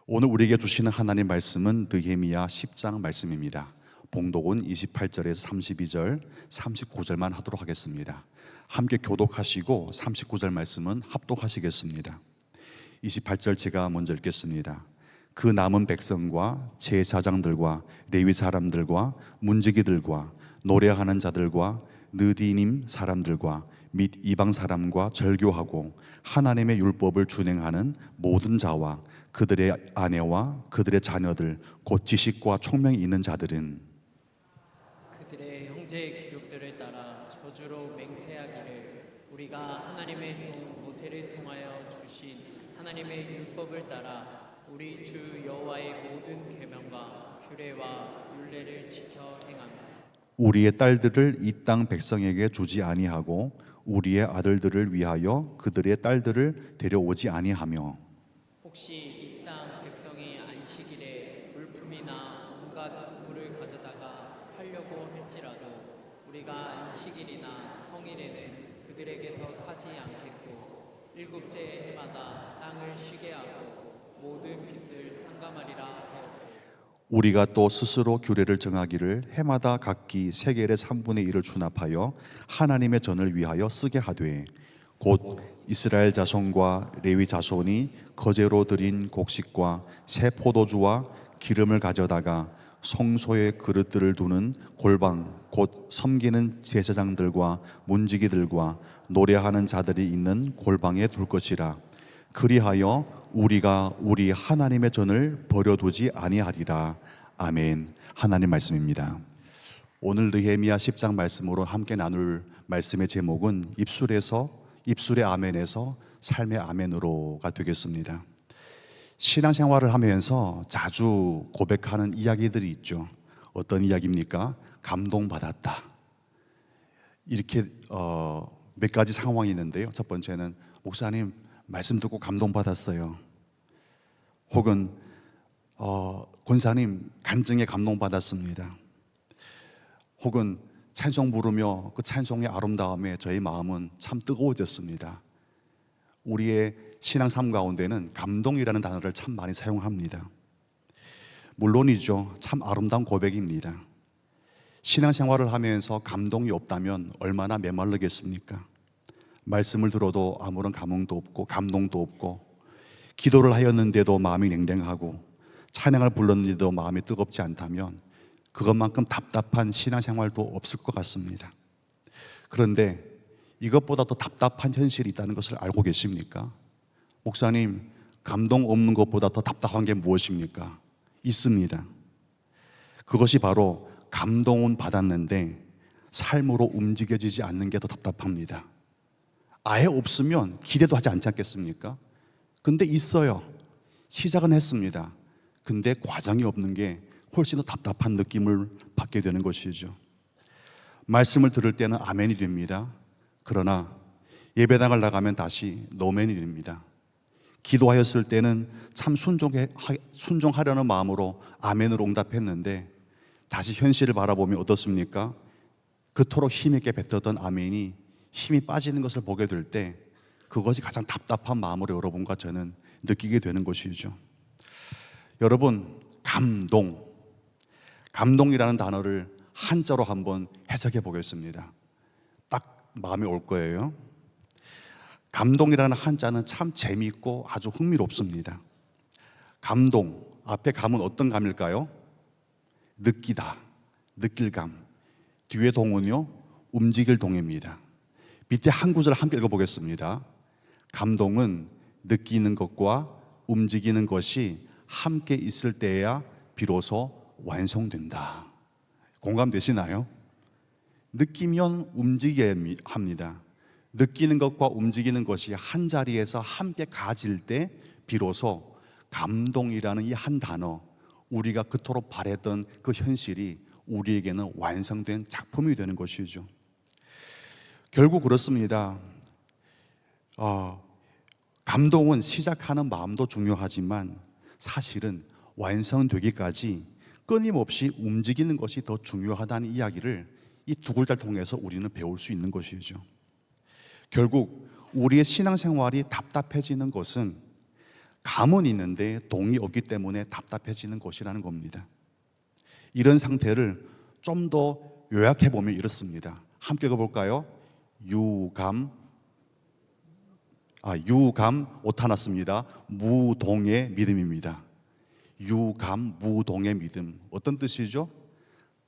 오늘 우리에게 주시는 하나님 말씀은 느헤미야 10장 말씀입니다. 봉독은 28절에서 32절, 39절만 하도록 하겠습니다. 함께 교독하시고 39절 말씀은 합독하시겠습니다. 28절 제가 먼저 읽겠습니다. 그 남은 백성과 제사장들과 레위 사람들과 문지기들과 노래하는 자들과 느디님 사람들과 및 이방 사람과 절교하고 하나님의 율법을 준행하는 모든 자와 그들의 아내와 그들의 자녀들 곧 지식과 총명이 있는 자들은 그들의 형제의 기록들을 따라 저주로 맹세하기를 우리가 하나님의 종 모세를 통하여 주신 하나님의 율법을 따라 우리 주 여호와의 모든 계명과 규례와 율례를 지켜 행하며 우리의 딸들을 이 땅 백성에게 주지 아니하고 우리의 아들들을 위하여 그들의 딸들을 데려오지 아니하며 혹시 이 땅 백성이 안식일에 물품이나 온갖 물을 가져다가 팔려고 할지라도 우리가 안식일이나 성일에는 그들에게서 사지 않겠고 일곱째 해마다 땅을 쉬게 하고 모든 빚을 탕감하리라 하였고 우리가 또 스스로 규례를 정하기를 해마다 각기 세겔의 3분의 1을 준합하여 하나님의 전을 위하여 쓰게 하되 곧 이스라엘 자손과 레위 자손이 거제로 드린 곡식과 새 포도주와 기름을 가져다가 성소에 그릇들을 두는 골방 곧 섬기는 제사장들과 문지기들과 노래하는 자들이 있는 골방에 둘 것이라. 그리하여 우리가 우리 하나님의 전을 버려두지 아니하리라. 아멘. 하나님 말씀입니다. 오늘 느헤미야 10장 말씀으로 함께 나눌 말씀의 제목은 입술의 아멘에서 삶의 아멘으로가 되겠습니다. 신앙생활을 하면서 자주 고백하는 이야기들이 있죠. 어떤 이야기입니까? 감동받았다. 이렇게 몇 가지 상황이 있는데요. 첫 번째는 목사님 말씀 듣고 감동받았어요. 혹은 권사님 간증에 감동받았습니다. 혹은 찬송 부르며 그 찬송의 아름다움에 저희 마음은 참 뜨거워졌습니다. 우리의 신앙 삶 가운데는 감동이라는 단어를 참 많이 사용합니다. 물론이죠. 참 아름다운 고백입니다. 신앙생활을 하면서 감동이 없다면 얼마나 메말르겠습니까? 말씀을 들어도 아무런 감흥도 없고 감동도 없고 기도를 하였는데도 마음이 냉랭하고 찬양을 불렀는데도 마음이 뜨겁지 않다면 그것만큼 답답한 신앙생활도 없을 것 같습니다. 그런데 이것보다 더 답답한 현실이 있다는 것을 알고 계십니까? 목사님, 감동 없는 것보다 더 답답한 게 무엇입니까? 있습니다. 그것이 바로 감동은 받았는데 삶으로 움직여지지 않는 게 더 답답합니다. 아예 없으면 기대도 하지 않지 않겠습니까? 근데 있어요. 시작은 했습니다. 근데 과정이 없는 게 훨씬 더 답답한 느낌을 받게 되는 것이죠. 말씀을 들을 때는 아멘이 됩니다. 그러나 예배당을 나가면 다시 노멘이 됩니다. 기도하였을 때는 참 순종하려는 마음으로 아멘으로 응답했는데 다시 현실을 바라보면 어떻습니까? 그토록 힘있게 뱉었던 아멘이 힘이 빠지는 것을 보게 될 때 그것이 가장 답답한 마음으로 여러분과 저는 느끼게 되는 것이죠. 여러분, 감동이라는 단어를 한자로 한번 해석해 보겠습니다. 딱 마음에 올 거예요. 감동이라는 한자는 참 재미있고 아주 흥미롭습니다. 감동, 앞에 감은 어떤 감일까요? 느끼다, 느낄 감. 뒤에 동은요, 움직일 동입니다. 밑에 한 구절 함께 읽어보겠습니다. 감동은 느끼는 것과 움직이는 것이 함께 있을 때야 비로소 완성된다. 공감되시나요? 느끼면 움직여야 합니다. 느끼는 것과 움직이는 것이 한 자리에서 함께 가질 때 비로소 감동이라는 이 한 단어, 우리가 그토록 바랬던 그 현실이 우리에게는 완성된 작품이 되는 것이죠. 결국 그렇습니다. 감동은 시작하는 마음도 중요하지만 사실은 완성되기까지 끊임없이 움직이는 것이 더 중요하다는 이야기를 이 두 글자를 통해서 우리는 배울 수 있는 것이죠. 결국 우리의 신앙생활이 답답해지는 것은 감은 있는데 동이 없기 때문에 답답해지는 것이라는 겁니다. 이런 상태를 좀 더 요약해 보면 이렇습니다. 함께 읽어볼까요? 유감 오타 났습니다. 무동의 믿음입니다. 유감 무동의 믿음. 어떤 뜻이죠?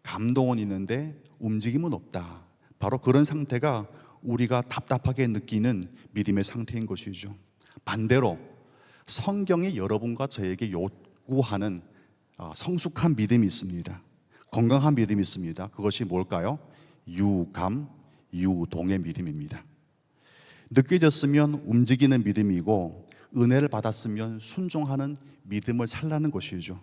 감동은 있는데 움직임은 없다. 바로 그런 상태가 우리가 답답하게 느끼는 믿음의 상태인 것이죠. 반대로 성경이 여러분과 저에게 요구하는 성숙한 믿음이 있습니다. 건강한 믿음이 있습니다. 그것이 뭘까요? 유감, 유동의 믿음입니다. 느껴졌으면 움직이는 믿음이고 은혜를 받았으면 순종하는 믿음을 살라는 것이죠.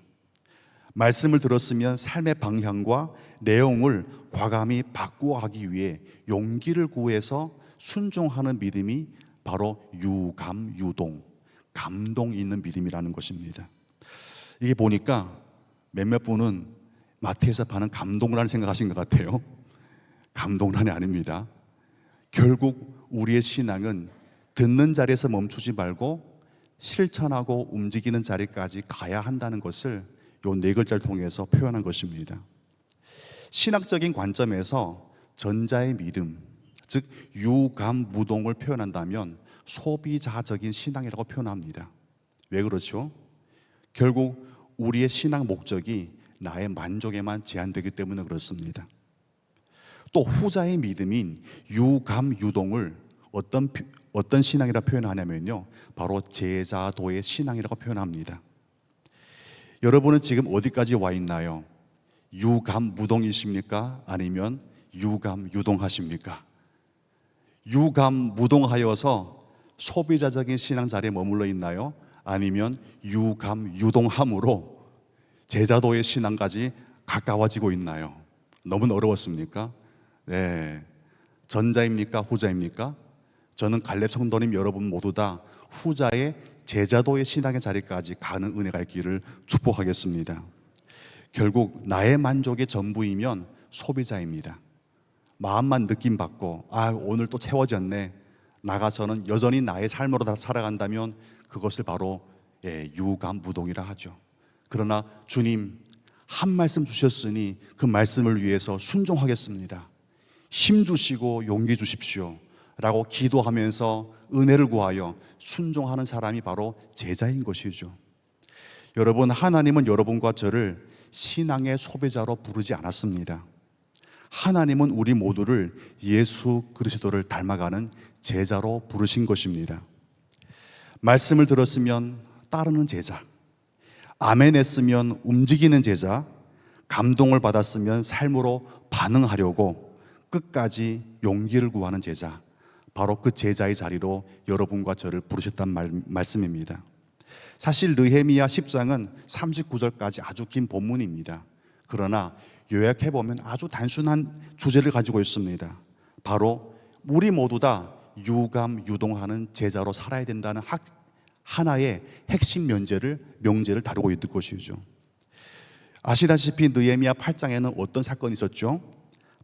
말씀을 들었으면 삶의 방향과 내용을 과감히 바꾸어 하기 위해 용기를 구해서 순종하는 믿음이 바로 유감, 유동, 감동 있는 믿음이라는 것입니다. 이게 보니까 몇몇 분은 마트에서 파는 감동란을 생각하신 것 같아요. 감동란이 아닙니다. 결국 우리의 신앙은 듣는 자리에서 멈추지 말고 실천하고 움직이는 자리까지 가야 한다는 것을 요 네 글자를 통해서 표현한 것입니다. 신학적인 관점에서 전자의 믿음, 즉 유감무동을 표현한다면 소비자적인 신앙이라고 표현합니다. 왜 그렇죠? 결국 우리의 신앙 목적이 나의 만족에만 제한되기 때문에 그렇습니다. 또 후자의 믿음인 유감유동을 어떤 신앙이라 표현하냐면요, 바로 제자도의 신앙이라고 표현합니다. 여러분은 지금 어디까지 와 있나요? 유감무동이십니까? 아니면 유감유동하십니까? 유감무동하여서 소비자적인 신앙 자리에 머물러 있나요? 아니면 유감유동함으로 제자도의 신앙까지 가까워지고 있나요? 너무 어려웠습니까? 네, 전자입니까? 후자입니까? 저는 갈렙 성도님 여러분 모두 다 후자의 제자도의 신앙의 자리까지 가는 은혜가 있기를 축복하겠습니다. 결국 나의 만족의 전부이면 소비자입니다. 마음만 느낌 받고 오늘 또 채워졌네, 나가서는 여전히 나의 삶으로 살아간다면 그것을 바로 유감무동이라 하죠. 그러나 주님 한 말씀 주셨으니 그 말씀을 위해서 순종하겠습니다, 힘 주시고 용기 주십시오 라고 기도하면서 은혜를 구하여 순종하는 사람이 바로 제자인 것이죠. 여러분, 하나님은 여러분과 저를 신앙의 소비자로 부르지 않았습니다. 하나님은 우리 모두를 예수 그리스도를 닮아가는 제자로 부르신 것입니다. 말씀을 들었으면 따르는 제자, 아멘 했으면 움직이는 제자, 감동을 받았으면 삶으로 반응하려고 끝까지 용기를 구하는 제자, 바로 그 제자의 자리로 여러분과 저를 부르셨단 말씀입니다. 사실 느헤미야 10장은 39절까지 아주 긴 본문입니다. 그러나 요약해보면 아주 단순한 주제를 가지고 있습니다. 바로 우리 모두 다 유감유동하는 제자로 살아야 된다는 하나의 핵심 명제를 다루고 있는 것이죠. 아시다시피 느헤미야 8장에는 어떤 사건이 있었죠?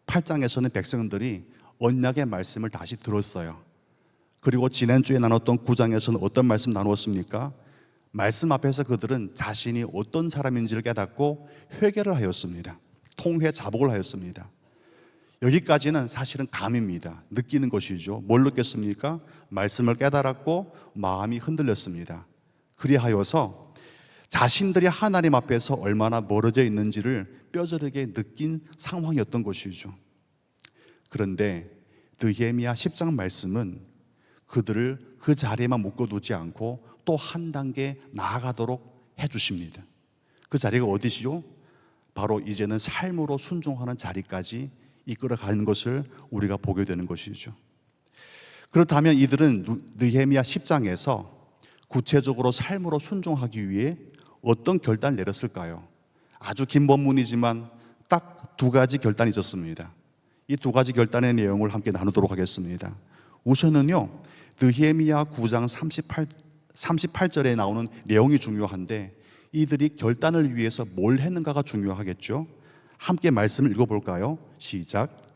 8장에서는 백성들이 언약의 말씀을 다시 들었어요. 그리고 지난주에 나눴던 9장에서는 어떤 말씀 나누었습니까? 말씀 앞에서 그들은 자신이 어떤 사람인지를 깨닫고 회개를 하였습니다. 통회 자복을 하였습니다. 여기까지는 사실은 감입니다. 느끼는 것이죠. 뭘 느꼈습니까? 말씀을 깨달았고 마음이 흔들렸습니다. 그리하여서 자신들이 하나님 앞에서 얼마나 멀어져 있는지를 뼈저리게 느낀 상황이었던 것이죠. 그런데 느헤미야 10장 말씀은 그들을 그 자리에만 묶어두지 않고 또 한 단계 나아가도록 해주십니다. 그 자리가 어디시죠? 바로 이제는 삶으로 순종하는 자리까지 이끌어가는 것을 우리가 보게 되는 것이죠. 그렇다면 이들은 느헤미야 10장에서 구체적으로 삶으로 순종하기 위해 어떤 결단을 내렸을까요? 아주 긴 본문이지만 딱 두 가지 결단이 있었습니다. 이 두 가지 결단의 내용을 함께 나누도록 하겠습니다. 우선은요, 느헤미야 9장 38절에 나오는 내용이 중요한데 이들이 결단을 위해서 뭘 했는가가 중요하겠죠. 함께 말씀을 읽어볼까요? 시작.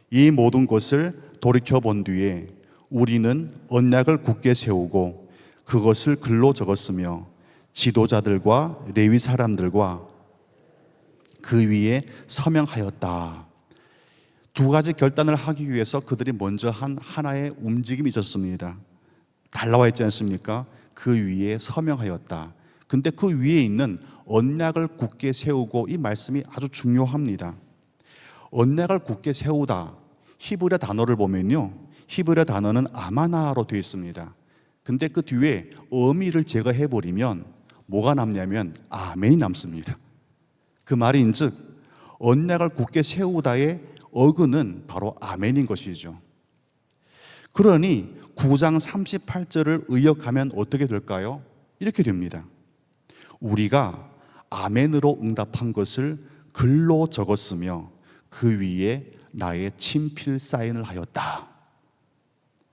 이 모든 것을 돌이켜본 뒤에 우리는 언약을 굳게 세우고 그것을 글로 적었으며 지도자들과 레위 사람들과 그 위에 서명하였다. 두 가지 결단을 하기 위해서 그들이 먼저 한 하나의 움직임이 있었습니다. 달라와 있지 않습니까? 그 위에 서명하였다. 근데 그 위에 있는 언약을 굳게 세우고, 이 말씀이 아주 중요합니다. 언약을 굳게 세우다, 히브리어 단어를 보면요, 히브리어 단어는 아마나로 되어 있습니다. 근데 그 뒤에 어미를 제거해버리면 뭐가 남냐면 아멘이 남습니다. 그 말인즉 언약을 굳게 세우다의 어근은 바로 아멘인 것이죠. 그러니 9장 38절을 의역하면 어떻게 될까요? 이렇게 됩니다. 우리가 아멘으로 응답한 것을 글로 적었으며 그 위에 나의 친필 사인을 하였다.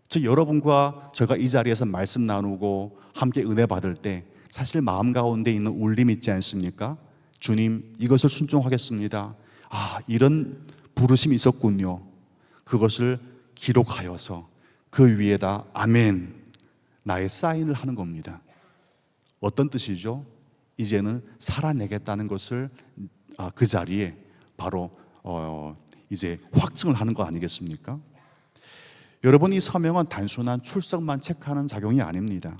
즉 여러분과 제가 이 자리에서 말씀 나누고 함께 은혜 받을 때 사실 마음 가운데 있는 울림이 있지 않습니까? 주님, 이것을 순종하겠습니다. 이런 부르심이 있었군요. 그것을 기록하여서 그 위에다 아멘, 나의 사인을 하는 겁니다. 어떤 뜻이죠? 이제는 살아내겠다는 것을 그 자리에 바로 이제 확증을 하는 거 아니겠습니까? 여러분, 이 서명은 단순한 출석만 체크하는 작용이 아닙니다.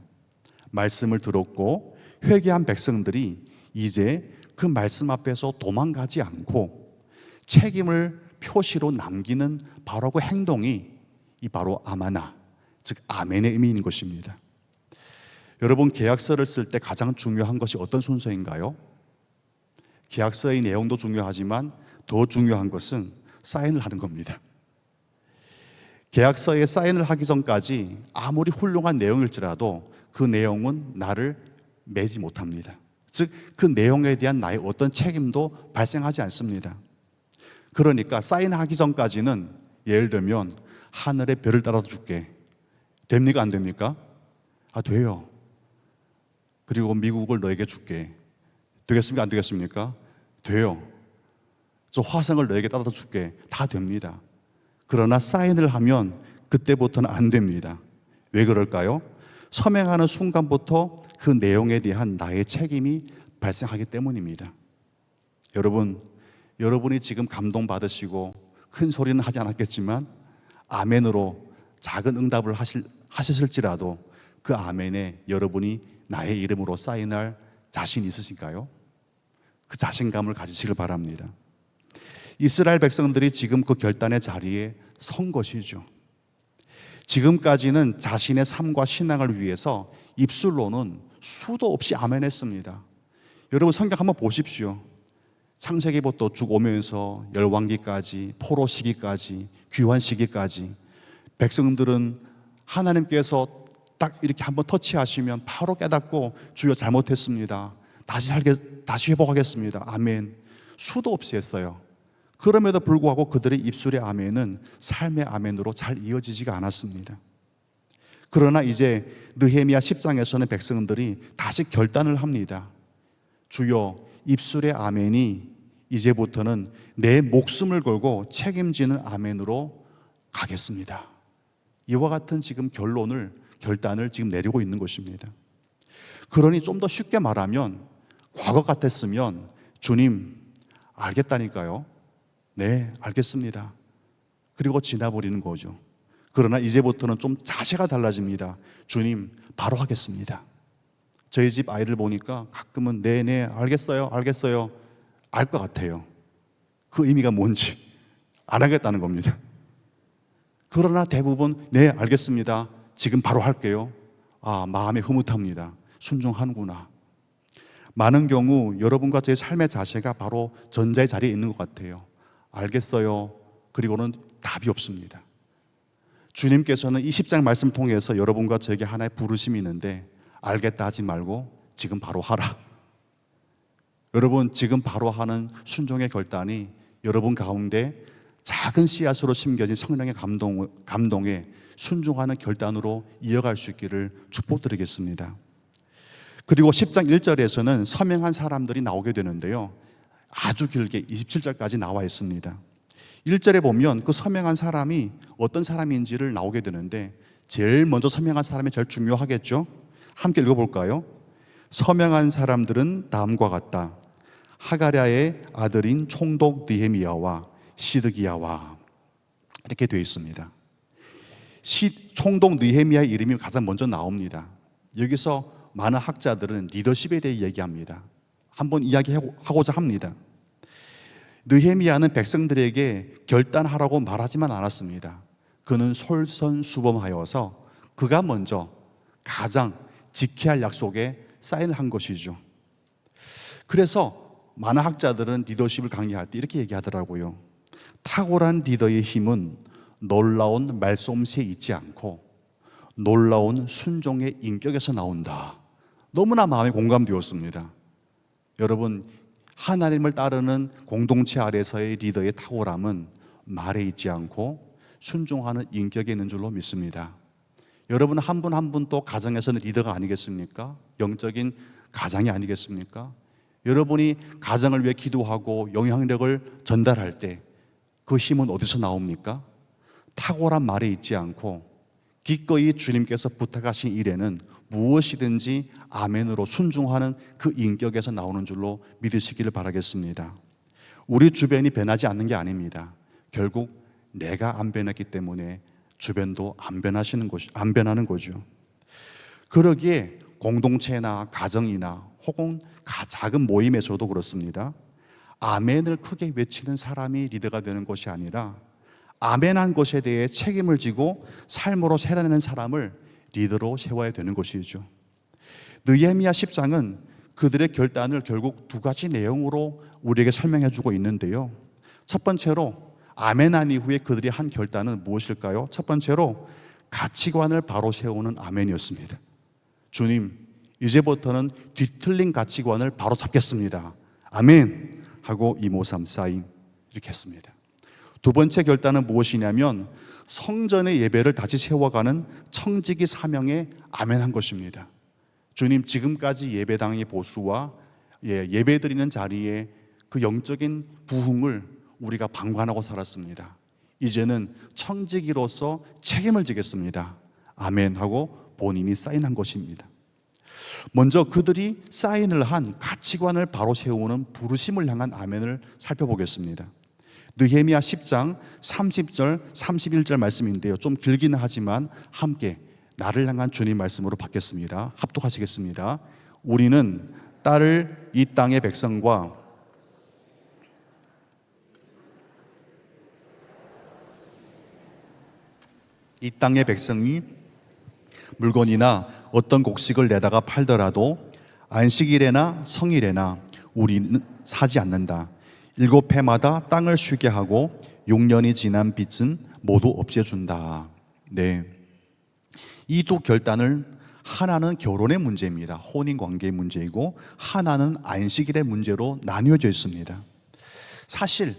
말씀을 들었고 회개한 백성들이 이제 그 말씀 앞에서 도망가지 않고 책임을 표시로 남기는 바로 그 행동이 이 바로 아마나, 즉 아멘의 의미인 것입니다. 여러분, 계약서를 쓸 때 가장 중요한 것이 어떤 순서인가요? 계약서의 내용도 중요하지만 더 중요한 것은 사인을 하는 겁니다. 계약서에 사인을 하기 전까지 아무리 훌륭한 내용일지라도 그 내용은 나를 매지 못합니다. 즉 그 내용에 대한 나의 어떤 책임도 발생하지 않습니다. 그러니까 사인하기 전까지는 예를 들면 하늘의 별을 따라 줄게. 됩니까? 안 됩니까? 돼요. 그리고 미국을 너에게 줄게. 되겠습니까? 안 되겠습니까? 돼요. 저 화성을 너에게 따라 줄게. 다 됩니다. 그러나 사인을 하면 그때부터는 안 됩니다. 왜 그럴까요? 서명하는 순간부터 그 내용에 대한 나의 책임이 발생하기 때문입니다. 여러분이 지금 감동받으시고 큰 소리는 하지 않았겠지만 아멘으로 작은 응답을 하셨을지라도 그 아멘에 여러분이 나의 이름으로 사인할 자신 있으신가요? 그 자신감을 가지시길 바랍니다. 이스라엘 백성들이 지금 그 결단의 자리에 선 것이죠. 지금까지는 자신의 삶과 신앙을 위해서 입술로는 수도 없이 아멘했습니다. 여러분, 성경 한번 보십시오. 창세기부터 쭉 오면서 열왕기까지, 포로 시기까지, 귀환 시기까지 백성들은 하나님께서 딱 이렇게 한번 터치하시면 바로 깨닫고 주여 잘못했습니다, 다시 회복하겠습니다, 아멘. 수도 없이 했어요. 그럼에도 불구하고 그들의 입술의 아멘은 삶의 아멘으로 잘 이어지지가 않았습니다. 그러나 이제 느헤미야 10장에서는 백성들이 다시 결단을 합니다. 주여, 입술의 아멘이 이제부터는 내 목숨을 걸고 책임지는 아멘으로 가겠습니다. 이와 같은 지금 결단을 지금 내리고 있는 것입니다. 그러니 좀 더 쉽게 말하면 과거 같았으면 주님, 알겠다니까요. 네, 알겠습니다. 그리고 지나버리는 거죠. 그러나 이제부터는 좀 자세가 달라집니다. 주님, 바로 하겠습니다. 저희 집 아이들 보니까 가끔은 네네 알겠어요 알 것 같아요. 그 의미가 뭔지 안 하겠다는 겁니다. 그러나 대부분 네 알겠습니다, 지금 바로 할게요. 마음이 흐뭇합니다. 순종하는구나. 많은 경우 여러분과 제 삶의 자세가 바로 전자의 자리에 있는 것 같아요. 알겠어요, 그리고는 답이 없습니다. 주님께서는 이 10장 말씀 통해서 여러분과 저에게 하나의 부르심이 있는데, 알겠다 하지 말고 지금 바로 하라. 여러분, 지금 바로 하는 순종의 결단이 여러분 가운데 작은 씨앗으로 심겨진 성령의 감동에 순종하는 결단으로 이어갈 수 있기를 축복드리겠습니다. 그리고 10장 1절에서는 서명한 사람들이 나오게 되는데요, 아주 길게 27절까지 나와 있습니다. 1절에 보면 그 서명한 사람이 어떤 사람인지를 나오게 되는데, 제일 먼저 서명한 사람이 제일 중요하겠죠. 함께 읽어볼까요? 서명한 사람들은 다음과 같다. 하가랴의 아들인 총독 느헤미야와 시드기야와, 이렇게 되어 있습니다. 총독 느헤미야의 이름이 가장 먼저 나옵니다. 여기서 많은 학자들은 리더십에 대해 얘기합니다. 한번 이야기하고자 합니다. 느헤미야는 백성들에게 결단하라고 말하지만 않았습니다. 그는 솔선수범하여서 그가 먼저 가장 지켜야 할 약속에 사인을 한 것이죠. 그래서 많은 학자들은 리더십을 강의할 때 이렇게 얘기하더라고요. 탁월한 리더의 힘은 놀라운 말솜씨에 있지 않고 놀라운 순종의 인격에서 나온다. 너무나 마음에 공감되었습니다. 여러분, 하나님을 따르는 공동체 아래서의 리더의 탁월함은 말에 있지 않고 순종하는 인격에 있는 줄로 믿습니다. 여러분 한 분 한 분도 가정에서는 리더가 아니겠습니까? 영적인 가장이 아니겠습니까? 여러분이 가정을 위해 기도하고 영향력을 전달할 때 그 힘은 어디서 나옵니까? 탁월한 말에 있지 않고 기꺼이 주님께서 부탁하신 일에는 무엇이든지 아멘으로 순종하는 그 인격에서 나오는 줄로 믿으시기를 바라겠습니다. 우리 주변이 변하지 않는 게 아닙니다. 결국 내가 안 변했기 때문에 주변도 안 변하는 거죠. 그러기에 공동체나 가정이나 혹은 작은 모임에서도 그렇습니다. 아멘을 크게 외치는 사람이 리더가 되는 것이 아니라 아멘한 것에 대해 책임을 지고 삶으로 살아내는 사람을 리더로 세워야 되는 것이죠. 느헤미야 10장은 그들의 결단을 결국 두 가지 내용으로 우리에게 설명해 주고 있는데요. 첫 번째로 아멘한 이후에 그들이 한 결단은 무엇일까요? 첫 번째로 가치관을 바로 세우는 아멘이었습니다. 주님, 이제부터는 뒤틀린 가치관을 바로 잡겠습니다. 아멘 하고 이모삼 사인 이렇게 했습니다. 두 번째 결단은 무엇이냐면 성전의 예배를 다시 세워가는 청지기 사명에 아멘한 것입니다. 주님, 지금까지 예배당의 보수와 예배드리는 자리에 그 영적인 부흥을 우리가 방관하고 살았습니다. 이제는 청지기로서 책임을 지겠습니다. 아멘 하고 본인이 사인한 것입니다. 먼저 그들이 사인을 한 가치관을 바로 세우는 부르심을 향한 아멘을 살펴보겠습니다. 느헤미야 10장 30절 31절 말씀인데요, 좀 길기는 하지만 함께 나를 향한 주님 말씀으로 받겠습니다. 합독하시겠습니다. 우리는 딸을 이 땅의 백성과 이 땅의 백성이 물건이나 어떤 곡식을 내다가 팔더라도 안식일에나 성일에나 우리는 사지 않는다. 7해마다 땅을 쉬게 하고 6년이 지난 빚은 모두 없애준다. 네, 이 두 결단을 하나는 결혼의 문제입니다. 혼인관계의 문제이고 하나는 안식일의 문제로 나뉘어져 있습니다. 사실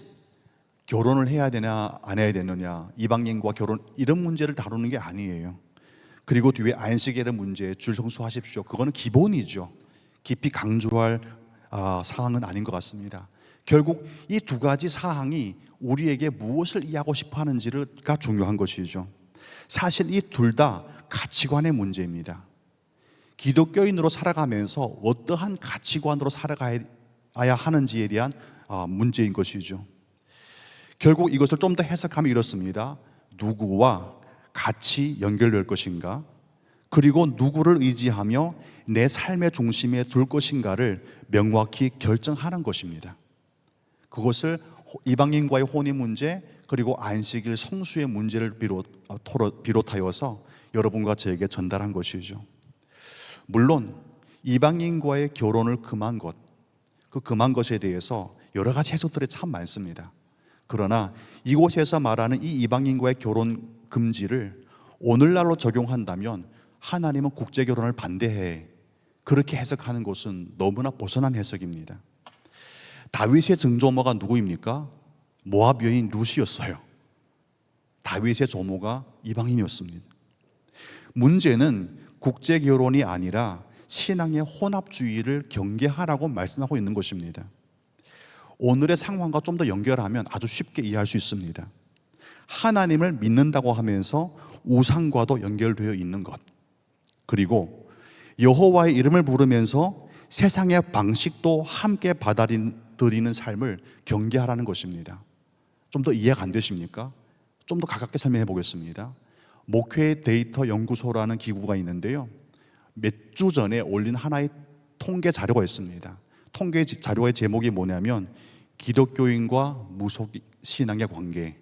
결혼을 해야 되냐 안 해야 되느냐, 이방인과 결혼, 이런 문제를 다루는 게 아니에요. 그리고 뒤에 안식일의 문제, 줄 성수하십시오, 그거는 기본이죠. 깊이 강조할 사항은 아닌 것 같습니다. 결국 이 두 가지 사항이 우리에게 무엇을 이해하고 싶어 하는지가 중요한 것이죠. 사실 이 둘 다 가치관의 문제입니다. 기독교인으로 살아가면서 어떠한 가치관으로 살아가야 하는지에 대한 문제인 것이죠. 결국 이것을 좀 더 해석하면 이렇습니다. 누구와 같이 연결될 것인가, 그리고 누구를 의지하며 내 삶의 중심에 둘 것인가를 명확히 결정하는 것입니다. 그것을 이방인과의 혼인 문제, 그리고 안식일 성수의 문제를 비롯하여서 여러분과 저에게 전달한 것이죠. 물론 이방인과의 결혼을 금한 것, 그 금한 것에 대해서 여러 가지 해석들이 참 많습니다. 그러나 이곳에서 말하는 이 이방인과의 결혼 금지를 오늘날로 적용한다면 하나님은 국제 결혼을 반대해, 그렇게 해석하는 것은 너무나 벗어난 해석입니다. 다윗의 증조모가 누구입니까? 모압 여인 룻이었어요. 다윗의 조모가 이방인이었습니다. 문제는 국제 결혼이 아니라 신앙의 혼합주의를 경계하라고 말씀하고 있는 것입니다. 오늘의 상황과 좀 더 연결하면 아주 쉽게 이해할 수 있습니다. 하나님을 믿는다고 하면서 우상과도 연결되어 있는 것, 그리고 여호와의 이름을 부르면서 세상의 방식도 함께 받아들이는 삶을 경계하라는 것입니다. 좀 더 이해가 안 되십니까? 좀 더 가깝게 설명해 보겠습니다. 목회 데이터 연구소라는 기구가 있는데요, 몇 주 전에 올린 하나의 통계 자료가 있습니다. 통계 자료의 제목이 뭐냐면 기독교인과 무속 신앙의 관계,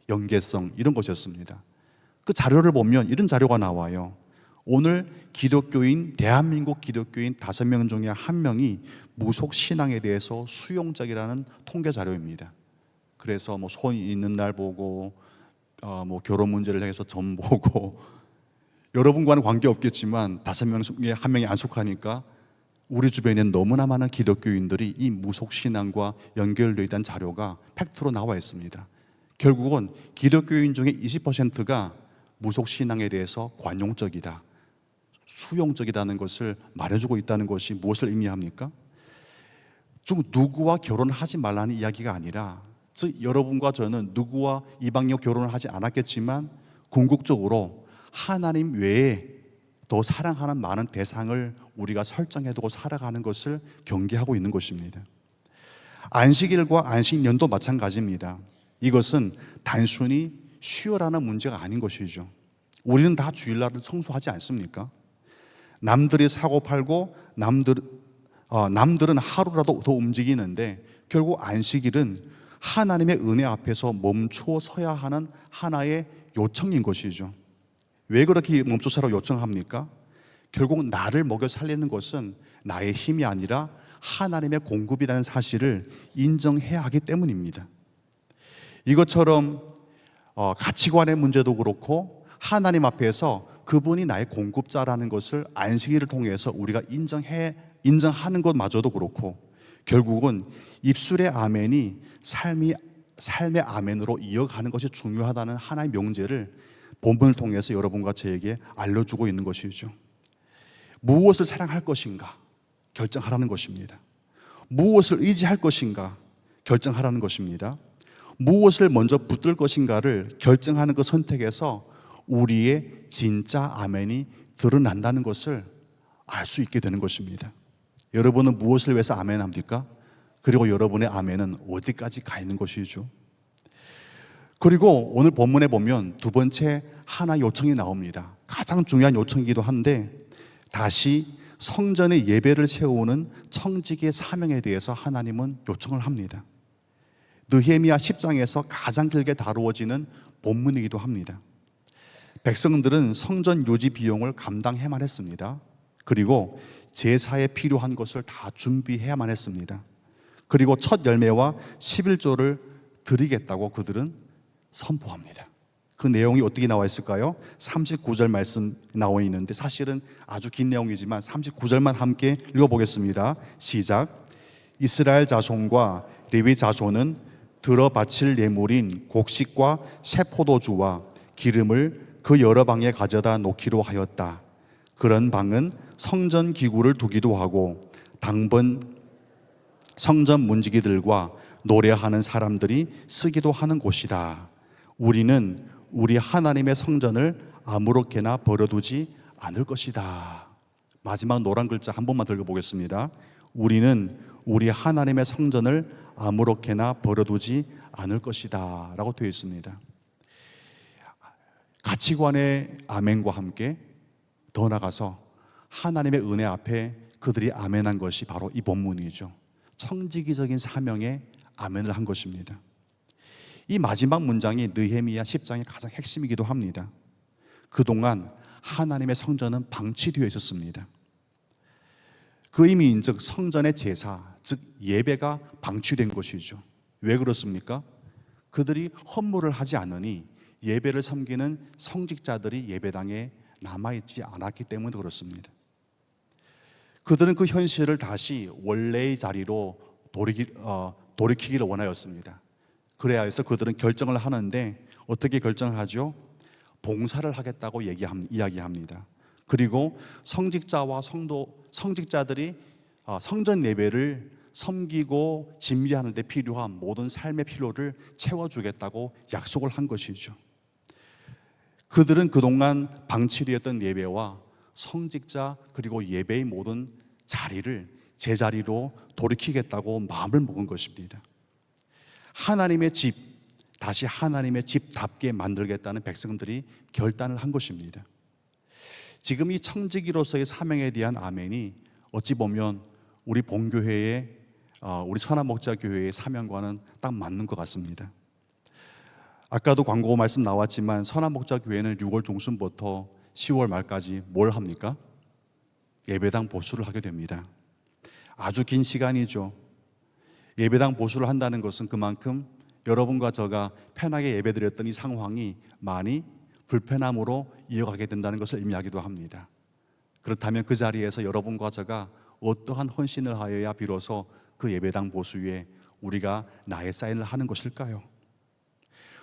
연계성, 이런 것이었습니다. 그 자료를 보면 이런 자료가 나와요. 오늘 기독교인, 대한민국 기독교인 5명 중에 1명이 무속 신앙에 대해서 수용적이라는 통계 자료입니다. 그래서 뭐 손 있는 날 보고, 뭐 결혼 문제를 해서 점 보고, 여러분과는 관계 없겠지만 5명 중에 1명이 안 속하니까 우리 주변에는 너무나 많은 기독교인들이 이 무속 신앙과 연결되어 있다는 자료가 팩트로 나와 있습니다. 결국은 기독교인 중에 20%가 무속 신앙에 대해서 관용적이다, 수용적이라는 것을 말해주고 있다는 것이 무엇을 의미합니까? 즉 누구와 결혼하지 말라는 이야기가 아니라, 즉 여러분과 저는 누구와 이방인과 결혼을 하지 않았겠지만 궁극적으로 하나님 외에 더 사랑하는 많은 대상을 우리가 설정해두고 살아가는 것을 경계하고 있는 것입니다. 안식일과 안식년도 마찬가지입니다. 이것은 단순히 쉬어라는 문제가 아닌 것이죠. 우리는 다 주일날은 성수하지 않습니까? 남들이 사고 팔고 남들은 하루라도 더 움직이는데 결국 안식일은 하나님의 은혜 앞에서 멈추어 서야 하는 하나의 요청인 것이죠. 왜 그렇게 멈춰 서라고 요청합니까? 결국 나를 먹여 살리는 것은 나의 힘이 아니라 하나님의 공급이라는 사실을 인정해야 하기 때문입니다. 이것처럼 가치관의 문제도 그렇고 하나님 앞에서 그분이 나의 공급자라는 것을 안식일을 통해서 우리가 인정하는 것마저도 그렇고, 결국은 입술의 아멘이 삶의 아멘으로 이어가는 것이 중요하다는 하나의 명제를 본문을 통해서 여러분과 저에게 알려주고 있는 것이죠. 무엇을 사랑할 것인가 결정하라는 것입니다. 무엇을 의지할 것인가 결정하라는 것입니다. 무엇을 먼저 붙들 것인가를 결정하는 그 선택에서 우리의 진짜 아멘이 드러난다는 것을 알 수 있게 되는 것입니다. 여러분은 무엇을 위해서 아멘합니까? 그리고 여러분의 아멘은 어디까지 가 있는 것이죠? 그리고 오늘 본문에 보면 두 번째 하나 요청이 나옵니다. 가장 중요한 요청이기도 한데, 다시 성전의 예배를 채우는 청지기의 사명에 대해서 하나님은 요청을 합니다. 느헤미야 10장에서 가장 길게 다루어지는 본문이기도 합니다. 백성들은 성전 유지 비용을 감당해야만 했습니다. 그리고 제사에 필요한 것을 다 준비해야만 했습니다. 그리고 첫 열매와 11조를 드리겠다고 그들은 선포합니다. 그 내용이 어떻게 나와 있을까요? 39절 말씀 나와 있는데 사실은 아주 긴 내용이지만 39절만 함께 읽어보겠습니다. 시작. 이스라엘 자손과 레위 자손은 들어 바칠 예물인 곡식과 새 포도주와 기름을 그 여러 방에 가져다 놓기로 하였다. 그런 방은 성전 기구를 두기도 하고 당번 성전 문지기들과 노래하는 사람들이 쓰기도 하는 곳이다. 우리는 우리 하나님의 성전을 아무렇게나 버려두지 않을 것이다. 마지막 노란 글자 한 번만 읽어보겠습니다. 우리는 우리 하나님의 성전을 아무렇게나 버려두지 않을 것이다 라고 되어 있습니다. 가치관의 아멘과 함께 더 나아가서 하나님의 은혜 앞에 그들이 아멘한 것이 바로 이 본문이죠. 청지기적인 사명에 아멘을 한 것입니다. 이 마지막 문장이 느헤미야 10장의 가장 핵심이기도 합니다. 그동안 하나님의 성전은 방치되어 있었습니다. 그 의미인즉 성전의 제사, 즉 예배가 방치된 것이죠. 왜 그렇습니까? 그들이 헌물을 하지 않으니 예배를 섬기는 성직자들이 예배당에 남아있지 않았기 때문에 그렇습니다. 그들은 그 현실을 다시 원래의 자리로 돌이키기를 원하였습니다. 그래야 해서 그들은 결정을 하는데 어떻게 결정하죠? 봉사를 하겠다고 이야기합니다. 그리고 성직자와 성직자들이 성전 예배를 섬기고 진미하는 데 필요한 모든 삶의 필요를 채워주겠다고 약속을 한 것이죠. 그들은 그동안 방치되었던 예배와 성직자 그리고 예배의 모든 자리를 제자리로 돌이키겠다고 마음을 먹은 것입니다. 하나님의 집, 다시 하나님의 집답게 만들겠다는 백성들이 결단을 한 것입니다. 지금 이 청지기로서의 사명에 대한 아멘이 어찌 보면 우리 본교회의 우리 선한목자교회의 사명과는 딱 맞는 것 같습니다. 아까도 광고 말씀 나왔지만 선한목자교회는 6월 중순부터 10월 말까지 뭘 합니까? 예배당 보수를 하게 됩니다. 아주 긴 시간이죠. 예배당 보수를 한다는 것은 그만큼 여러분과 저가 편하게 예배드렸던 이 상황이 많이 불편함으로 이어가게 된다는 것을 의미하기도 합니다. 그렇다면 그 자리에서 여러분과 저가 어떠한 헌신을 하여야 비로소 그 예배당 보수에 우리가 나의 사인을 하는 것일까요?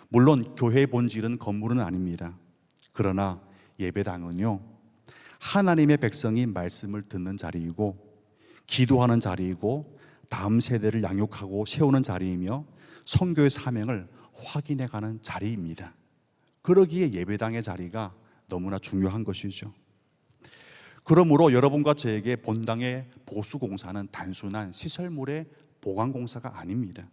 물론 교회의 본질은 건물은 아닙니다. 그러나 예배당은요, 하나님의 백성이 말씀을 듣는 자리이고 기도하는 자리이고 다음 세대를 양육하고 세우는 자리이며 선교의 사명을 확인해가는 자리입니다. 그러기에 예배당의 자리가 너무나 중요한 것이죠. 그러므로 여러분과 저에게 본당의 보수공사는 단순한 시설물의 보관공사가 아닙니다.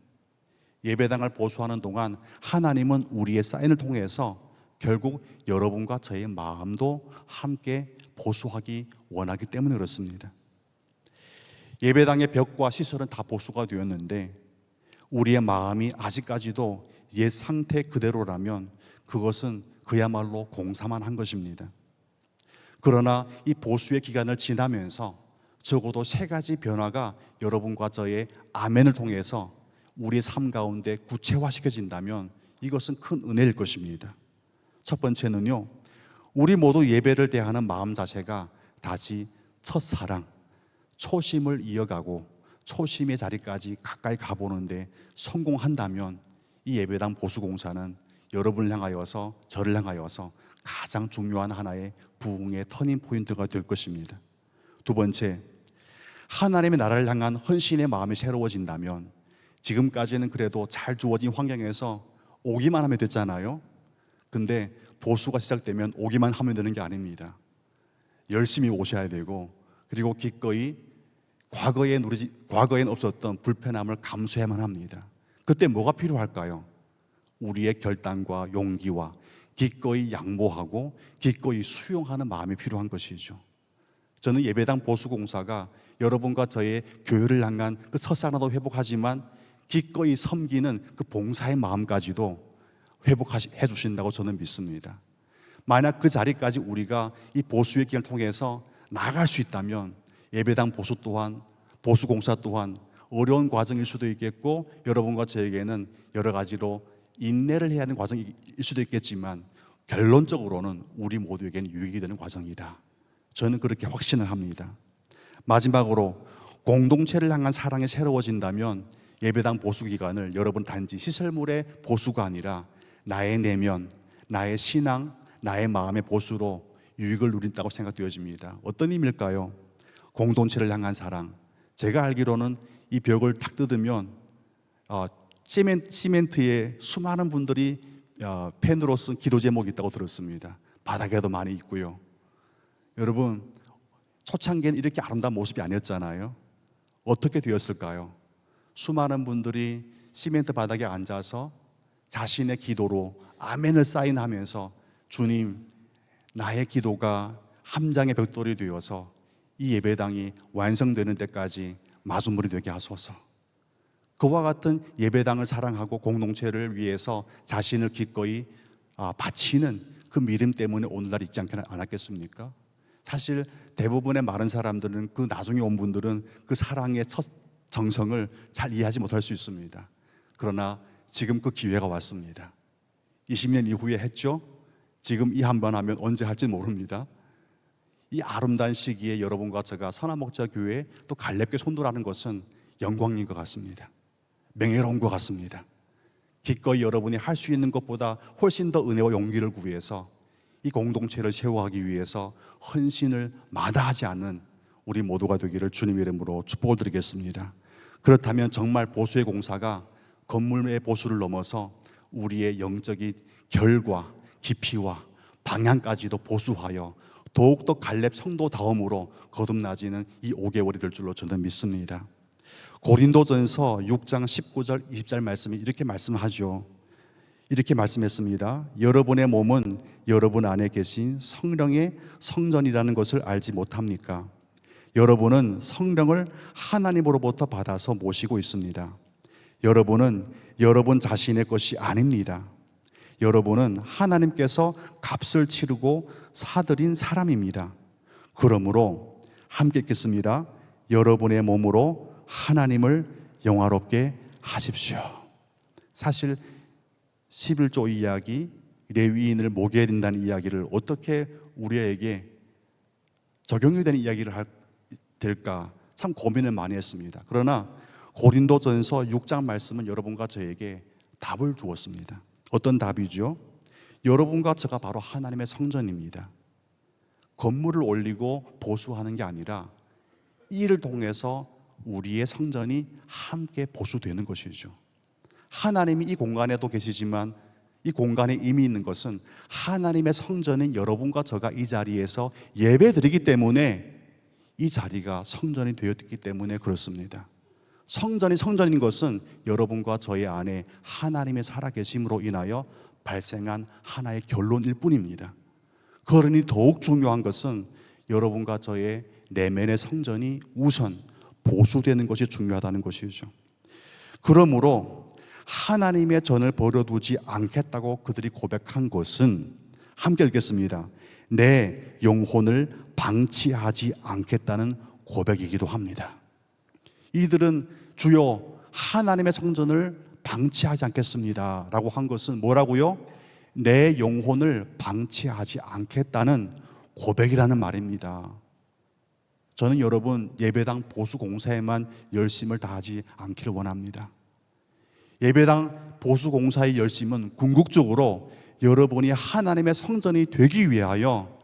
예배당을 보수하는 동안 하나님은 우리의 사인을 통해서 결국 여러분과 저의 마음도 함께 보수하기 원하기 때문에 그렇습니다. 예배당의 벽과 시설은 다 보수가 되었는데 우리의 마음이 아직까지도 옛 상태 그대로라면 그것은 그야말로 공사만 한 것입니다. 그러나 이 보수의 기간을 지나면서 적어도 3가지 변화가 여러분과 저의 아멘을 통해서 우리의 삶 가운데 구체화시켜진다면 이것은 큰 은혜일 것입니다. 첫 번째는요, 우리 모두 예배를 대하는 마음 자체가 다시 첫사랑, 초심을 이어가고 초심의 자리까지 가까이 가보는데 성공한다면 이 예배당 보수공사는 여러분을 향하여서 저를 향하여서 가장 중요한 하나의 부흥의 터닝 포인트가 될 것입니다. 두 번째, 하나님의 나라를 향한 헌신의 마음이 새로워진다면 지금까지는 그래도 잘 주어진 환경에서 오기만 하면 됐잖아요. 근데 보수가 시작되면 오기만 하면 되는 게 아닙니다. 열심히 오셔야 되고 그리고 기꺼이 과거엔 없었던 불편함을 감수해야만 합니다. 그때 뭐가 필요할까요? 우리의 결단과 용기와 기꺼이 양보하고 기꺼이 수용하는 마음이 필요한 것이죠. 저는 예배당 보수공사가 여러분과 저의 교회를 향한 그 첫사랑도 회복하지만 기꺼이 섬기는 그 봉사의 마음까지도 회복해 주신다고 저는 믿습니다. 만약 그 자리까지 우리가 이 보수의 길을 통해서 나아갈 수 있다면 예배당 보수 또한 보수공사 또한 어려운 과정일 수도 있겠고 여러분과 저에게는 여러 가지로 인내를 해야 하는 과정일 수도 있겠지만 결론적으로는 우리 모두에게는 유익이 되는 과정이다. 저는 그렇게 확신을 합니다. 마지막으로 공동체를 향한 사랑이 새로워진다면 예배당 보수 기간을 여러분 단지 시설물의 보수가 아니라 나의 내면, 나의 신앙, 나의 마음의 보수로 유익을 누린다고 생각되어집니다. 어떤 의미일까요? 공동체를 향한 사랑. 제가 알기로는 이 벽을 탁 뜯으면 시멘트에 수많은 분들이 펜으로 쓴 기도 제목이 있다고 들었습니다. 바닥에도 많이 있고요. 여러분, 초창기에는 이렇게 아름다운 모습이 아니었잖아요. 어떻게 되었을까요? 수많은 분들이 시멘트 바닥에 앉아서 자신의 기도로 아멘을 사인하면서 주님, 나의 기도가 함장의 벽돌이 되어서 이 예배당이 완성되는 때까지 마중물이 되게 하소서. 그와 같은 예배당을 사랑하고 공동체를 위해서 자신을 기꺼이 바치는 그 믿음 때문에 오늘날 있지 않았겠습니까? 사실 대부분의 많은 사람들은 그 나중에 온 분들은 그 사랑의 첫 정성을 잘 이해하지 못할 수 있습니다. 그러나 지금 그 기회가 왔습니다. 20년 이후에 했죠? 지금 이 한 번 하면 언제 할지 모릅니다. 이 아름다운 시기에 여러분과 제가 선한목자교회에 또 갈렙게 손들하는 것은 영광인 것 같습니다. 명예로운 것 같습니다. 기꺼이 여러분이 할 수 있는 것보다 훨씬 더 은혜와 용기를 구해서 이 공동체를 세워가기 위해서 헌신을 마다하지 않는 우리 모두가 되기를 주님의 이름으로 축복을 드리겠습니다. 그렇다면 정말 보수의 공사가 건물의 보수를 넘어서 우리의 영적인 결과, 깊이와 방향까지도 보수하여 더욱더 갈렙 성도다움으로 거듭나지는 이 5개월이 될 줄로 저는 믿습니다. 고린도전서 6장 19절 20절 말씀이 이렇게 말씀하죠. 이렇게 말씀했습니다. 여러분의 몸은 여러분 안에 계신 성령의 성전이라는 것을 알지 못합니까? 여러분은 성령을 하나님으로부터 받아서 모시고 있습니다. 여러분은 여러분 자신의 것이 아닙니다. 여러분은 하나님께서 값을 치르고 사들인 사람입니다. 그러므로 함께 읽겠습니다. 여러분의 몸으로 하나님을 영화롭게 하십시오. 사실 11조 이야기, 레위인을 먹여야 된다는 이야기를 어떻게 우리에게 적용이 되는 이야기를 될까 참 고민을 많이 했습니다. 그러나 고린도전서 6장 말씀은 여러분과 저에게 답을 주었습니다. 어떤 답이죠? 여러분과 저가 바로 하나님의 성전입니다. 건물을 올리고 보수하는 게 아니라 이를 통해서 우리의 성전이 함께 보수되는 것이죠. 하나님이 이 공간에도 계시지만 이 공간에 이미 있는 것은 하나님의 성전인 여러분과 저가 이 자리에서 예배드리기 때문에 이 자리가 성전이 되었기 때문에 그렇습니다. 성전이 성전인 것은 여러분과 저의 안에 하나님의 살아계심으로 인하여 발생한 하나의 결론일 뿐입니다. 그러니 더욱 중요한 것은 여러분과 저의 내면의 성전이 우선 보수되는 것이 중요하다는 것이죠. 그러므로 하나님의 전을 버려두지 않겠다고 그들이 고백한 것은 함께 읽겠습니다. 내 영혼을 방치하지 않겠다는 고백이기도 합니다. 이들은 주여 하나님의 성전을 방치하지 않겠습니다 라고 한 것은 뭐라고요? 내 영혼을 방치하지 않겠다는 고백이라는 말입니다. 저는 여러분 예배당 보수 공사에만 열심을 다하지 않기를 원합니다. 예배당 보수 공사의 열심은 궁극적으로 여러분이 하나님의 성전이 되기 위하여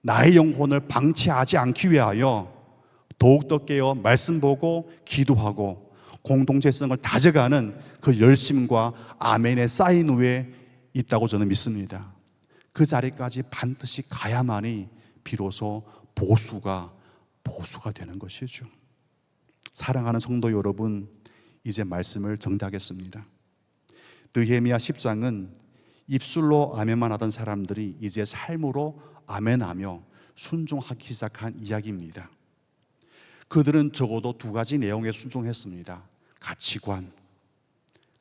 나의 영혼을 방치하지 않기 위하여 더욱더 깨어 말씀 보고 기도하고 공동체성을 다져가는 그 열심과 아멘의 쌓인 후에 있다고 저는 믿습니다. 그 자리까지 반드시 가야만이 비로소 보수가 되는 것이죠. 사랑하는 성도 여러분, 이제 말씀을 정리하겠습니다. 느헤미야 10장은 입술로 아멘만 하던 사람들이 이제 삶으로 아멘하며 순종하기 시작한 이야기입니다. 그들은 적어도 두 가지 내용에 순종했습니다. 가치관,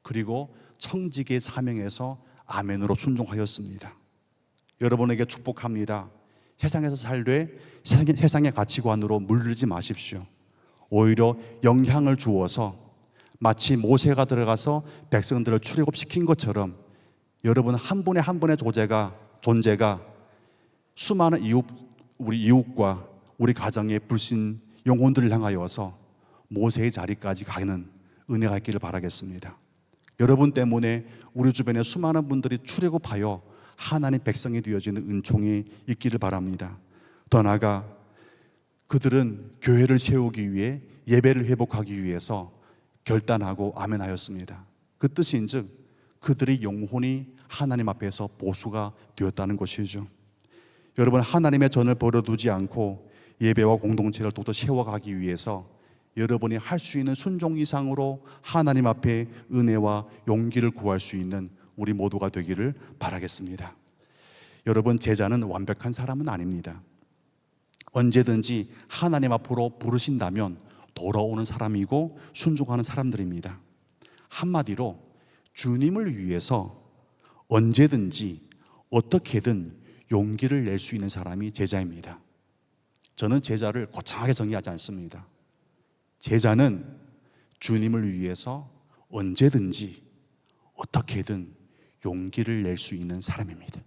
그리고 청지기의 사명에서 아멘으로 순종하였습니다. 여러분에게 축복합니다. 세상에서 살되 세상의 가치관으로 물들지 마십시오. 오히려 영향을 주어서 마치 모세가 들어가서 백성들을 출애굽시킨 것처럼 여러분 한 분의 한 분의 존재가 수많은 우리 이웃과 우리 가정의 불신 영혼들을 향하여서 모세의 자리까지 가는 은혜가 있기를 바라겠습니다. 여러분 때문에 우리 주변에 수많은 분들이 출애굽하여 하나님 백성이 되어지는 은총이 있기를 바랍니다. 더 나아가 그들은 교회를 세우기 위해 예배를 회복하기 위해서 결단하고 아멘하였습니다. 그 뜻인즉 그들의 영혼이 하나님 앞에서 보수가 되었다는 것이죠. 여러분, 하나님의 전을 버려두지 않고 예배와 공동체를 더욱더 세워가기 위해서 여러분이 할 수 있는 순종 이상으로 하나님 앞에 은혜와 용기를 구할 수 있는 우리 모두가 되기를 바라겠습니다. 여러분, 제자는 완벽한 사람은 아닙니다. 언제든지 하나님 앞으로 부르신다면 돌아오는 사람이고 순종하는 사람들입니다. 한마디로 주님을 위해서 언제든지 어떻게든 용기를 낼 수 있는 사람이 제자입니다. 저는 제자를 거창하게 정의하지 않습니다. 제자는 주님을 위해서 언제든지 어떻게든 용기를 낼 수 있는 사람입니다.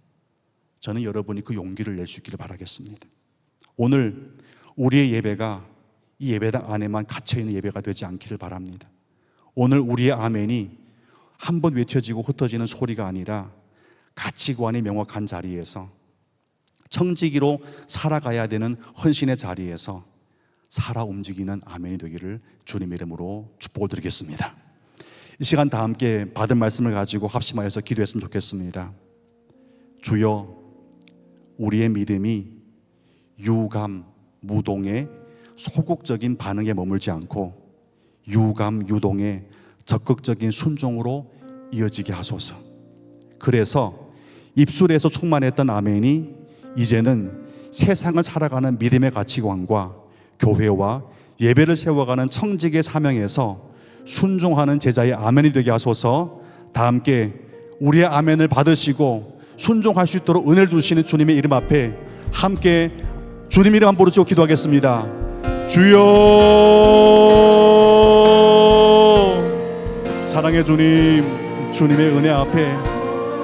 저는 여러분이 그 용기를 낼 수 있기를 바라겠습니다. 오늘 우리의 예배가 이 예배당 안에만 갇혀있는 예배가 되지 않기를 바랍니다. 오늘 우리의 아멘이 한 번 외쳐지고 흩어지는 소리가 아니라 가치관이 명확한 자리에서 청지기로 살아가야 되는 헌신의 자리에서 살아 움직이는 아멘이 되기를 주님의 이름으로 축복드리겠습니다. 이 시간 다 함께 받은 말씀을 가지고 합심하여서 기도했으면 좋겠습니다. 주여, 우리의 믿음이 유감, 무동의 소극적인 반응에 머물지 않고 유감, 유동의 적극적인 순종으로 이어지게 하소서. 그래서 입술에서 충만했던 아멘이 이제는 세상을 살아가는 믿음의 가치관과 교회와 예배를 세워가는 청직의 사명에서 순종하는 제자의 아멘이 되게 하소서. 다 함께 우리의 아멘을 받으시고 순종할 수 있도록 은혜를 주시는 주님의 이름 앞에 함께 주님 이름 한번 부르시고 기도하겠습니다. 주여. 사랑의 주님, 주님의 은혜 앞에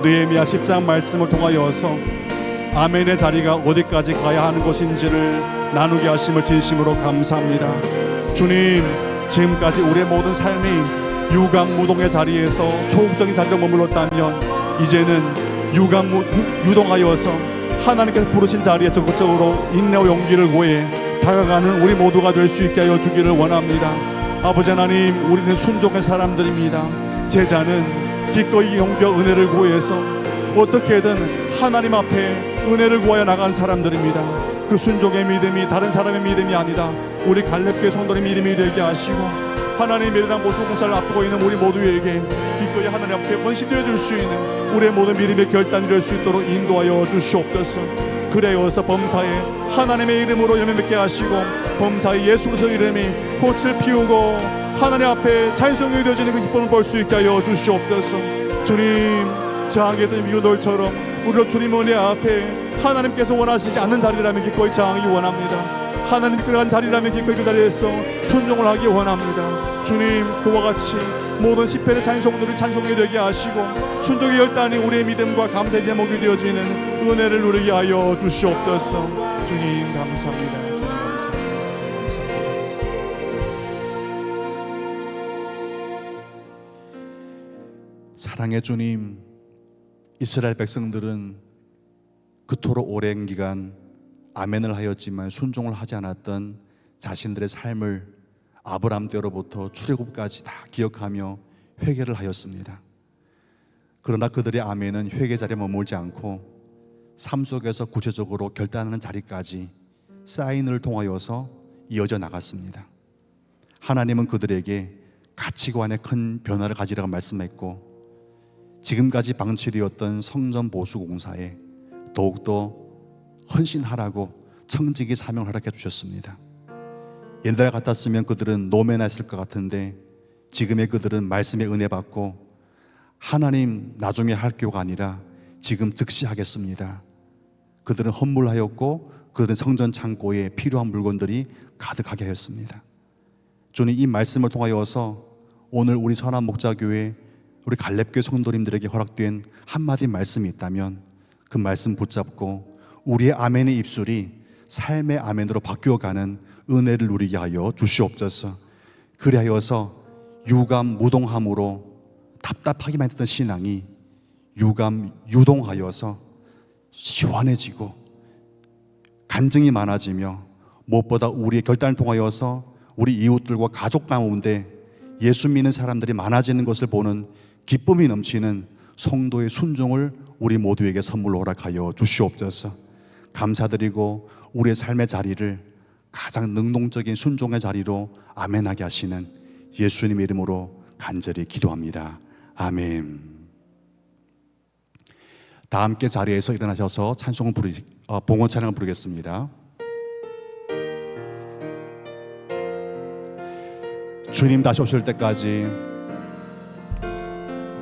느헤미야 10장 말씀을 통하여서 아멘의 자리가 어디까지 가야 하는 것인지를 나누게 하심을 진심으로 감사합니다. 주님, 지금까지 우리의 모든 삶이 유감 무동의 자리에서 소극적인 자리로 머물렀다면 이제는 유감 유동하여서 하나님께서 부르신 자리에 적극적으로 인내와 용기를 구해 다가가는 우리 모두가 될 수 있게 하여 주기를 원합니다. 아버지 하나님, 우리는 순종의 사람들입니다. 제자는 기꺼이 용기와 은혜를 구해서 어떻게든 하나님 앞에 은혜를 구하여 나가는 사람들입니다. 그 순종의 믿음이 다른 사람의 믿음이 아니라 우리 갈렙교회 성도의 믿음이 되게 하시고 하나님 예배당 보수공사를 앞두고 있는 우리 모두에게 기꺼이 하나님 앞에 헌신되어 줄 수 있는 우리의 모든 믿음의 결단이 될 수 있도록 인도하여 주시옵소서. 그래여서 범사에 하나님의 이름으로 열매 맺게 하시고 범사에 예수 그리스도의 이름이 꽃을 피우고 하나님 앞에 찬송이 되어지는 그 기쁨을 볼 수 있게 하여 주시옵소서. 주님, 저항했던 유돌처럼 우리로 주님 은혜 앞에 하나님께서 원하시지 않는 자리라면 기꺼이 저항하기 원합니다. 하나님 그러한 자리라면 기꺼이 그 자리에서 순종을 하기 원합니다. 주님, 그와 같이 모든 시편의 찬송들이 찬송이 되게 하시고 순종의 열단이 우리의 믿음과 감사의 제목이 되어지는 은혜를 누리게 하여 주시옵소서. 주님 감사합니다. 주님 감사합니다. 감사합니다. 사랑의 주님, 이스라엘 백성들은 그토록 오랜 기간 아멘을 하였지만 순종을 하지 않았던 자신들의 삶을 아브라함 때로부터 출애굽까지 다 기억하며 회개를 하였습니다. 그러나 그들의 아멘은 회개 자리에 머물지 않고 삶 속에서 구체적으로 결단하는 자리까지 사인을 통하여서 이어져 나갔습니다. 하나님은 그들에게 가치관에 큰 변화를 가지라고 말씀했고 지금까지 방치되었던 성전 보수 공사에 더욱더 헌신하라고 청지기 사명을 허락해 주셨습니다. 옛날 같았으면 그들은 노매나했을 것 같은데 지금의 그들은 말씀의 은혜 받고 하나님 나중에 할 교가 아니라 지금 즉시 하겠습니다. 그들은 헌물하였고 그들은 성전 창고에 필요한 물건들이 가득하게 하였습니다. 주님, 이 말씀을 통하여서 오늘 우리 선한 목자교회 우리 갈렙교회 성도님들에게 허락된 한마디 말씀이 있다면 그 말씀 붙잡고 우리의 아멘의 입술이 삶의 아멘으로 바뀌어가는 은혜를 누리게 하여 주시옵소서. 그리하여서 유감 무동함으로 답답하기만 했던 신앙이 유감 유동하여서 시원해지고 간증이 많아지며 무엇보다 우리의 결단을 통하여서 우리 이웃들과 가족 가운데 예수 믿는 사람들이 많아지는 것을 보는 기쁨이 넘치는 성도의 순종을 우리 모두에게 선물로 허락하여 주시옵소서. 감사드리고 우리의 삶의 자리를 가장 능동적인 순종의 자리로 아멘하게 하시는 예수님의 이름으로 간절히 기도합니다. 아멘. 다 함께 자리에서 일어나셔서 찬송을 봉헌 찬양을 부르겠습니다. 주님 다시 오실 때까지,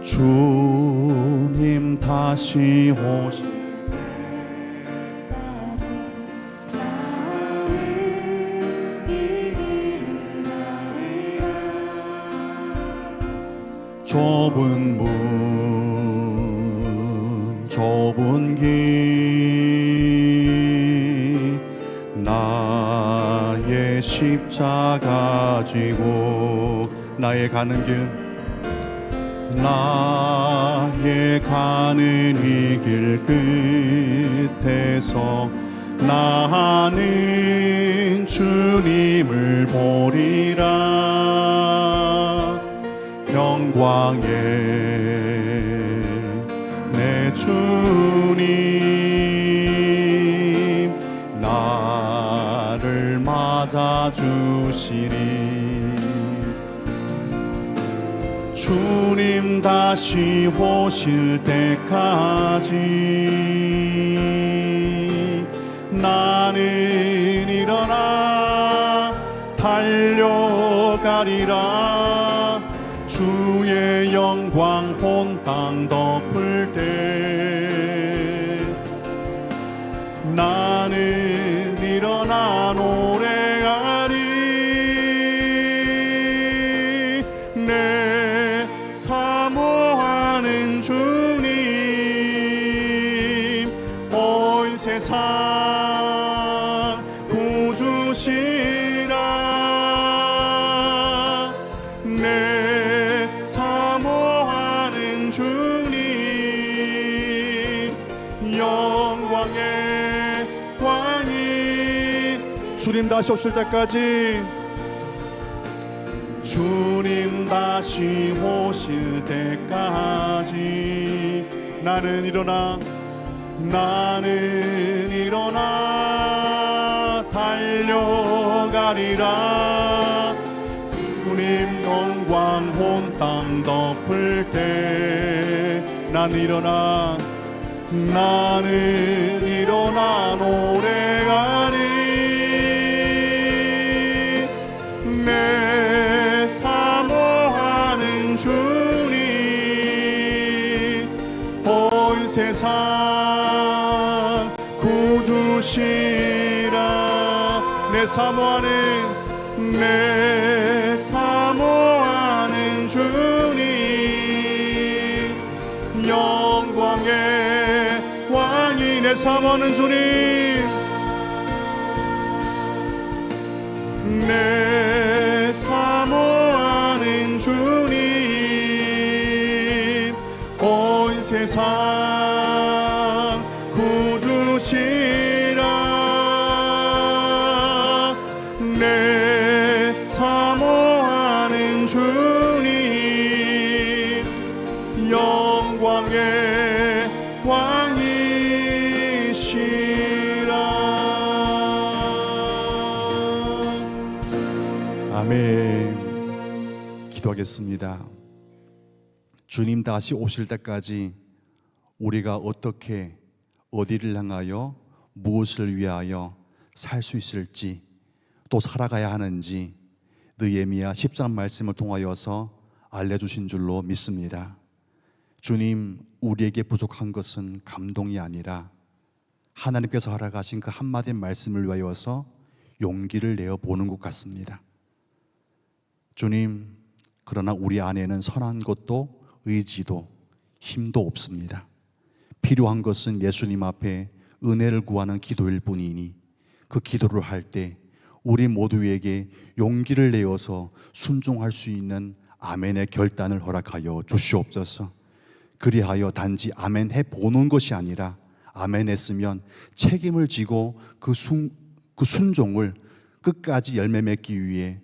주님 다시 오실 때까지 나는 이 길을 가리라. 좁은 문 좁은 길 나의 십자가 지고 나의 가는 길 나의 가는 이 길 끝에서 나는 주님을 보리라. 영광의 내 주님 나 찾아주시리. 주님 다시 오실 때까지 나는 일어나 달려가리라. 주의 영광 온 땅 덮을 때 나는 일어나 노래하리. 내 사모하는 주님 온 세상 구주시라. 내 사모하는 주님 영광의 왕이 주님 다시 오실 때까지 주님 다시 오실 때까지 나는 일어나 달려가리라. 주님 영광 온 땅 덮을 때 나는 일어나 노래하리. 내 사모하는 주님 온 세상 구주시라. 내 사모하는 주님 영광의 왕이 내 사모하는 주님 내 사모하는 주님 온 세상 구주시라. 내 사모하는 주님 영광의 왕이시라. 아멘. 기도하겠습니다. 주님 다시 오실 때까지 우리가 어떻게 어디를 향하여 무엇을 위하여 살 수 있을지 또 살아가야 하는지 느헤미야 10장 말씀을 통하여서 알려주신 줄로 믿습니다. 주님, 우리에게 부족한 것은 감동이 아니라 하나님께서 허락하신 그 한마디 말씀을 위하여서 용기를 내어보는 것 같습니다. 주님, 그러나 우리 안에는 선한 것도 의지도 힘도 없습니다. 필요한 것은 예수님 앞에 은혜를 구하는 기도일 뿐이니 그 기도를 할 때 우리 모두에게 용기를 내어서 순종할 수 있는 아멘의 결단을 허락하여 주시옵소서. 그리하여 단지 아멘 해보는 것이 아니라 아멘 했으면 책임을 지고 그 순종을 끝까지 열매 맺기 위해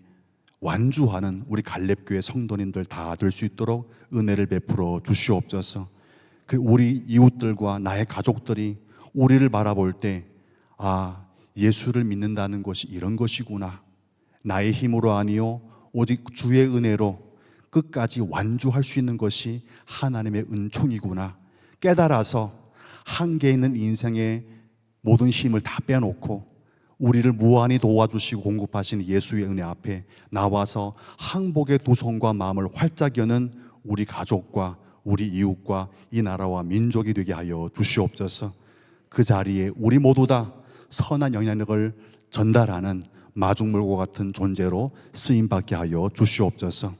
완주하는 우리 갈렙교회 성도님들 다 될 수 있도록 은혜를 베풀어 주시옵소서. 우리 이웃들과 나의 가족들이 우리를 바라볼 때 예수를 믿는다는 것이 이런 것이구나, 나의 힘으로 아니요 오직 주의 은혜로 끝까지 완주할 수 있는 것이 하나님의 은총이구나 깨달아서 한계 있는 인생의 모든 힘을 다 빼놓고 우리를 무한히 도와주시고 공급하신 예수의 은혜 앞에 나와서 항복의 두 손과 마음을 활짝 여는 우리 가족과 우리 이웃과 이 나라와 민족이 되게 하여 주시옵소서. 그 자리에 우리 모두 다 선한 영향력을 전달하는 마중물과 같은 존재로 쓰임받게 하여 주시옵소서.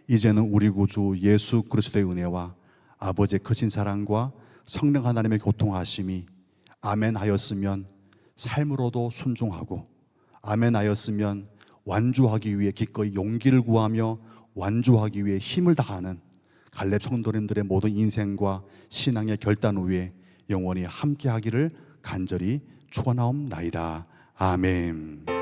이제는 우리 구주 예수 그리스도의 은혜와 아버지의 크신 사랑과 성령 하나님의 교통하심이 아멘 하였으면 삶으로도 순종하고 아멘 하였으면 완주하기 위해 기꺼이 용기를 구하며 완주하기 위해 힘을 다하는 갈렙 성도님들의 모든 인생과 신앙의 결단 후에 영원히 함께하기를 간절히 축원하옵나이다. 아멘.